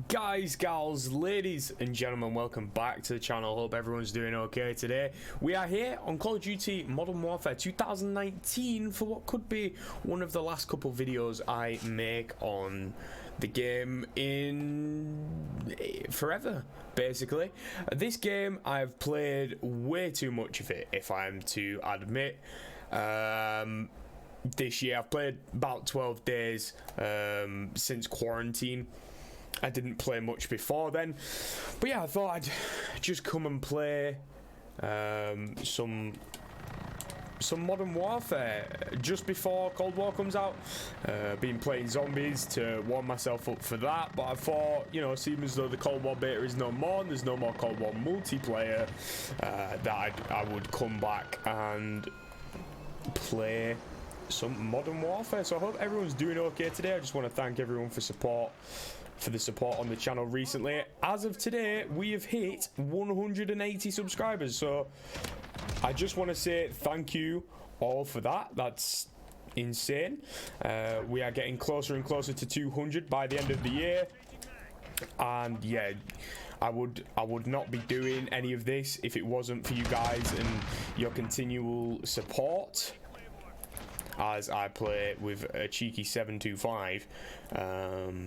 Guys, gals, ladies and gentlemen, welcome back to the channel. Hope everyone's doing okay today. We are here on Call of Duty Modern Warfare 2019 for what could be one of the last couple videos I make on the game in forever, basically. This game, I've played way too much of it, if I'm to admit. This year I've played about 12 days since quarantine. I didn't play much before then, but yeah, I thought I'd just come and play some Modern Warfare just before Cold War comes out. Been playing zombies to warm myself up for that, but I thought, you know, seeing as though the Cold War beta is no more, and there's no more Cold War multiplayer, that I would come back and play some Modern Warfare. So I hope everyone's doing okay today. I just want to thank everyone for the support on the channel recently. As of today, we have hit 180 subscribers, so I just want to say thank you all for that. That's insane. We are getting closer and closer to 200 by the end of the year, and yeah, I would not be doing any of this if it wasn't for you guys and your continual support, as I play with a cheeky 725.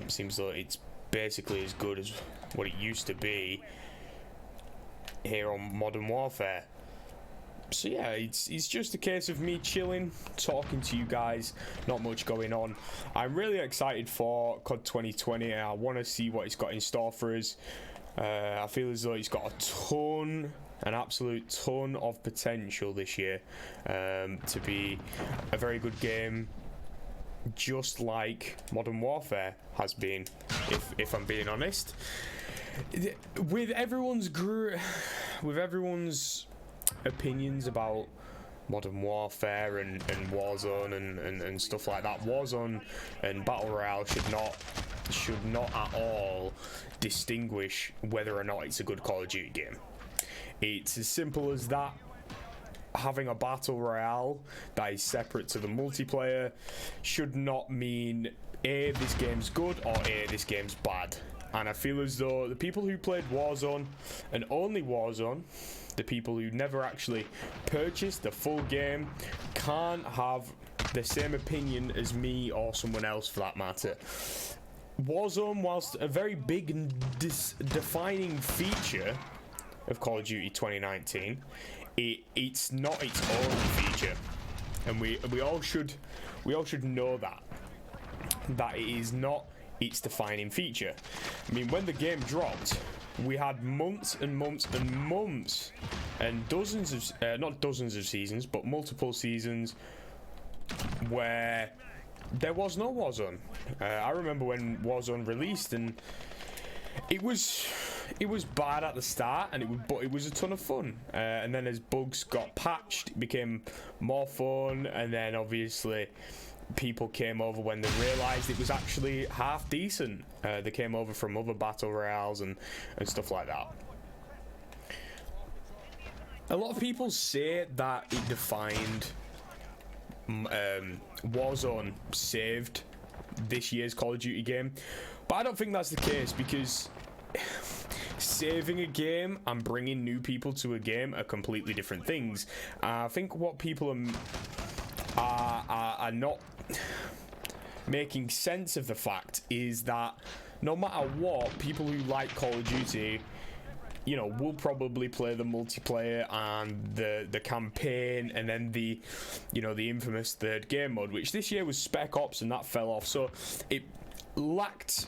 Seems like it's basically as good as what it used to be here on Modern Warfare. So yeah, it's just a case of me chilling, talking to you guys, not much going on. I'm really excited for COD 2020. I want to see what it's got in store for us. I feel as though it's got an absolute ton of potential this year to be a very good game, just like Modern Warfare has been, if I'm being honest. With everyone's opinions about Modern Warfare and Warzone and stuff like that, Warzone and Battle Royale should not at all distinguish whether or not it's a good Call of Duty game. It's as simple as that. Having a Battle Royale that is separate to the multiplayer should not mean A, this game's good, or A, this game's bad. And I feel as though the people who played Warzone, and only Warzone, the people who never actually purchased the full game, can't have the same opinion as me or someone else for that matter. Warzone, whilst a very big and defining feature of Call of Duty 2019, it's not its own feature, and we all should know that it is not its defining feature. I mean, when the game dropped, we had months and months and months and dozens of not dozens of seasons, but multiple seasons where there was no Warzone. I remember when Warzone released, and it was bad at the start, but it was a ton of fun. And then as bugs got patched, it became more fun, and then obviously people came over when they realised it was actually half decent. They came over from other battle royales and stuff like that. A lot of people say that it defined Warzone saved this year's Call of Duty game, but I don't think that's the case, because saving a game and bringing new people to a game are completely different things. I think what people are not making sense of the fact is that no matter what, people who like Call of Duty, you know, will probably play the multiplayer and the campaign, and then the infamous third game mode, which this year was Spec Ops, and that fell off. So it lacked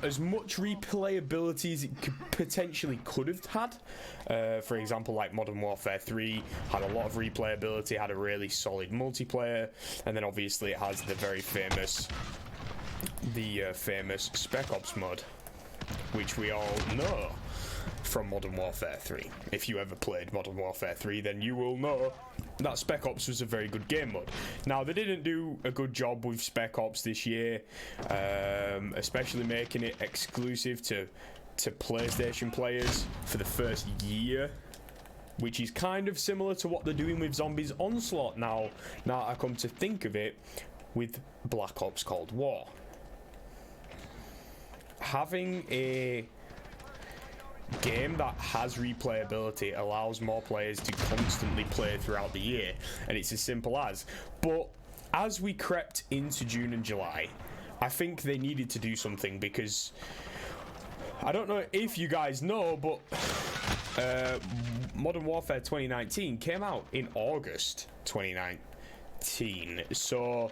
as much replayability as it potentially could have had. For example, like Modern Warfare 3 had a lot of replayability, had a really solid multiplayer, and then obviously it has the very famous Spec Ops mode, which we all know from Modern Warfare 3. If you ever played Modern Warfare 3, then you will know that Spec Ops was a very good game mode. Now, they didn't do a good job with Spec Ops this year, especially making it exclusive to PlayStation players for the first year, which is kind of similar to what they're doing with Zombies Onslaught now I come to think of it, with Black Ops Cold War. having a game that has replayability allows more players to constantly play throughout the year, and it's as simple as. But as we crept into June and July, I think they needed to do something, because I don't know if you guys know, but Modern Warfare 2019 came out in August 2019, so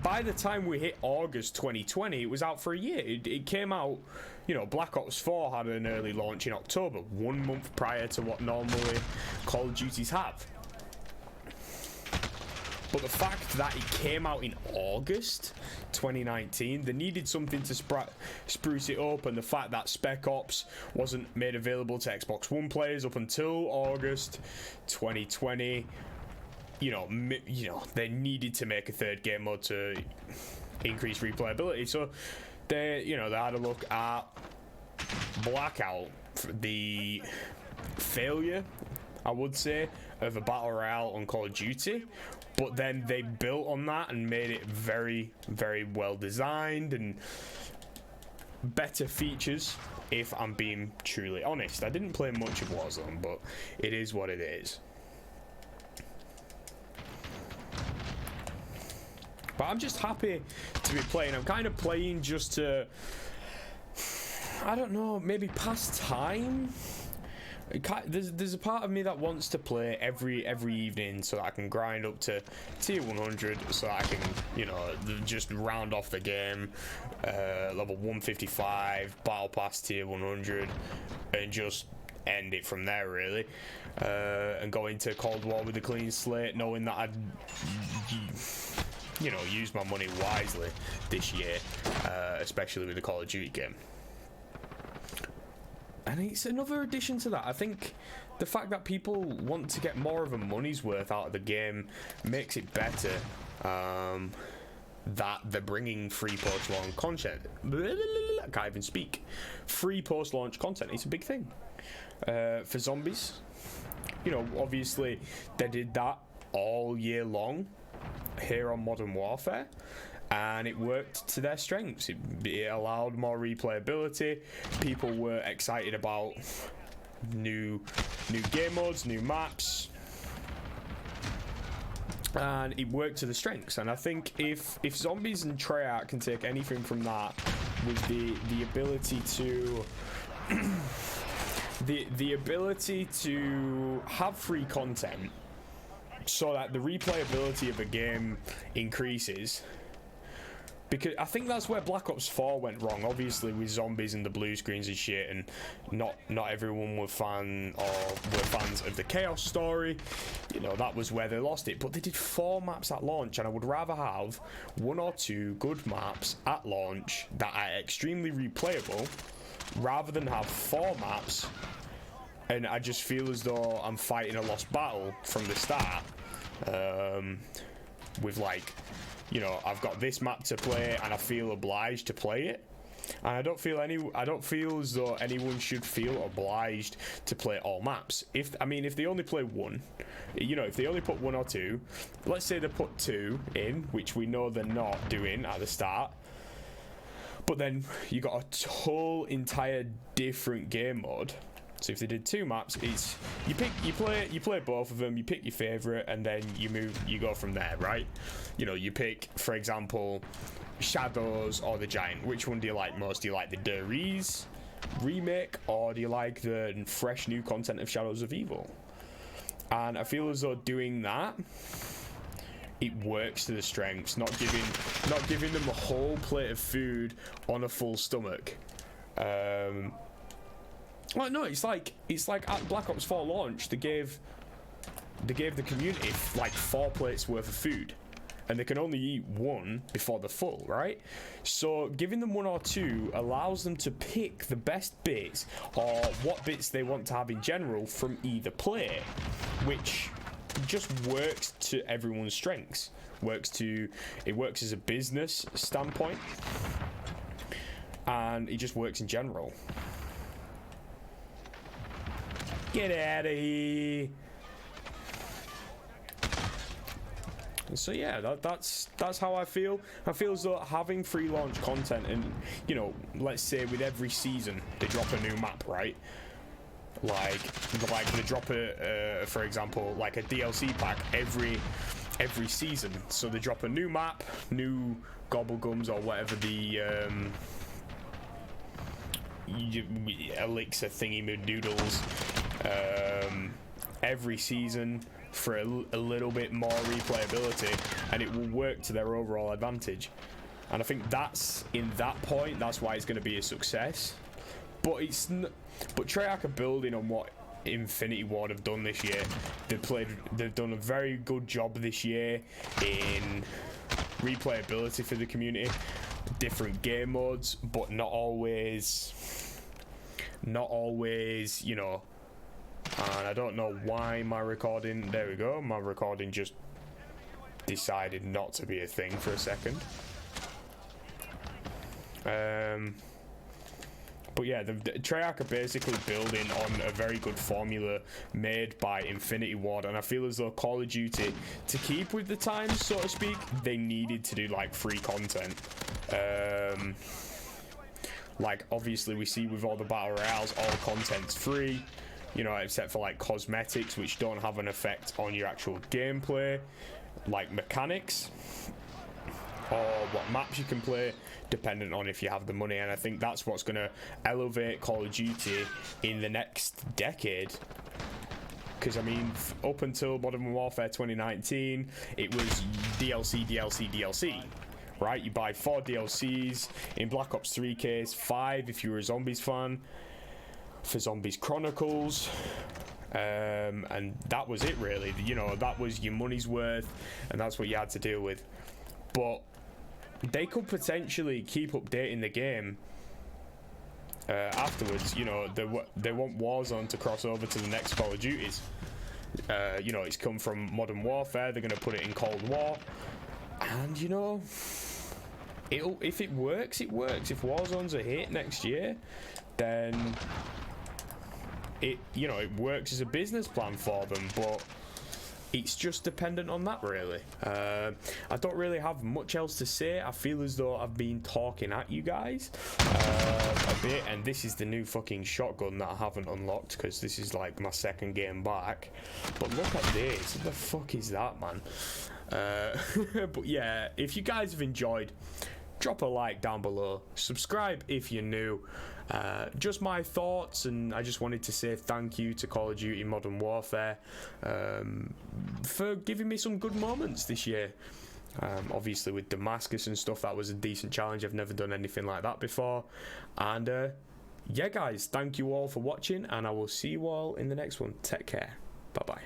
by the time we hit August 2020, it was out for a year. It came out, you know, Black Ops 4 had an early launch in October, 1 month prior to what normally Call of Duties have. But the fact that it came out in August 2019, they needed something to spruce it up, and the fact that Spec Ops wasn't made available to Xbox One players up until August 2020, you know, they needed to make a third game mode to increase replayability. So they had a look at Blackout, the failure, I would say, of a battle royale on Call of Duty, but then they built on that and made it very, very well designed and better features, if I'm being truly honest. I didn't play much of Warzone, but it is what it is. But I'm just happy to be playing. I'm kind of playing just to, I don't know, maybe pass time. There's a part of me that wants to play every evening so that I can grind up to tier 100, so I can, you know, just round off the game, level 155, battle pass tier 100, and just end it from there, really, and go into Cold War with a clean slate, knowing that I'd, you know, use my money wisely this year, especially with the Call of Duty game. And it's another addition to that. I think the fact that people want to get more of a money's worth out of the game makes it better. That they're bringing free post-launch content. I can't even speak. Free post-launch content. It's a big thing. For zombies, you know, obviously they did that all year long here on Modern Warfare, and it worked to their strengths. It allowed more replayability. People were excited about new game modes, new maps, and it worked to the strengths. And I think if Zombies and Treyarch can take anything from that, with the ability to the ability to have free content, so that the replayability of a game increases. Because I think that's where Black Ops 4 went wrong, obviously, with zombies and the blue screens and shit, and not everyone were fans of the Chaos story. You know, that was where they lost it. But they did 4 maps at launch, and I would rather have 1 or 2 good maps at launch that are extremely replayable, rather than have 4 maps and I just feel as though I'm fighting a lost battle from the start, with, like, you know, I've got this map to play and I feel obliged to play it, and I don't feel as though anyone should feel obliged to play all maps. If they only play 1, you know, if they only put 1 or 2, let's say they put 2 in, which we know they're not doing at the start, but then you got a whole entire different game mode. So if they did 2 maps, it's you play both of them, you pick your favorite, and then you go from there, right? You know, you pick, for example, Shadows or the Giant. Which one do you like most? Do you like the Der Riese remake, or do you like the fresh new content of Shadows of Evil? And I feel as though doing that, it works to the strengths, not giving them a whole plate of food on a full stomach. Well, no, it's like at Black Ops 4 launch, they gave the community like 4 plates worth of food, and they can only eat 1 before they're full, right? So giving them 1 or 2 allows them to pick the best bits, or what bits they want to have in general, from either plate, which just works to everyone's strengths. It works as a business standpoint, and it just works in general. Get out of here. So yeah, that's how I feel. I feel as though having free launch content, and you know, let's say with every season they drop a new map, right? Like they drop for example, like a DLC pack every season. So they drop a new map, new gobblegums or whatever the elixir thingy doodles every season for a little bit more replayability, and it will work to their overall advantage. And I think that's why it's going to be a success. But but Treyarch are building on what Infinity Ward have done this year. They've done a very good job this year in replayability for the community, different game modes, but not always, you know. And I don't know why my recording, there we go, my recording just decided not to be a thing for a second. But yeah, the Treyarch are basically building on a very good formula made by Infinity Ward, and I feel as though Call of Duty, to keep with the times, so to speak, they needed to do like free content. Like obviously we see with all the battle royales, all content's free, you know, except for like cosmetics, which don't have an effect on your actual gameplay, like mechanics or what maps you can play, dependent on if you have the money. And I think that's what's going to elevate Call of Duty in the next decade. Because I mean, up until Modern Warfare 2019, it was DLC, right? You buy 4 DLCs. In Black Ops 3 case, 5 if you were a Zombies fan, for Zombies Chronicles, and that was it really. You know, that was your money's worth, and that's what you had to deal with. But they could potentially keep updating the game afterwards. You know, they want Warzone to cross over to the next Call of Duties. You know, it's come from Modern Warfare, they're going to put it in Cold War, and you know, if it works, it works. If Warzone's a hit next year, then it works as a business plan for them. But it's just dependent on that, really. I don't really have much else to say. I feel as though I've been talking at you guys a bit, and this is the new fucking shotgun that I haven't unlocked because this is like my second game back. But look at this. What the fuck is that, man? But yeah, if you guys have enjoyed, drop a like down below, subscribe if you're new. Just my thoughts, and I just wanted to say thank you to Call of Duty Modern Warfare for giving me some good moments this year. Obviously with Damascus and stuff, that was a decent challenge. I've never done anything like that before. And yeah guys, thank you all for watching, and I will see you all in the next one. Take care. Bye bye.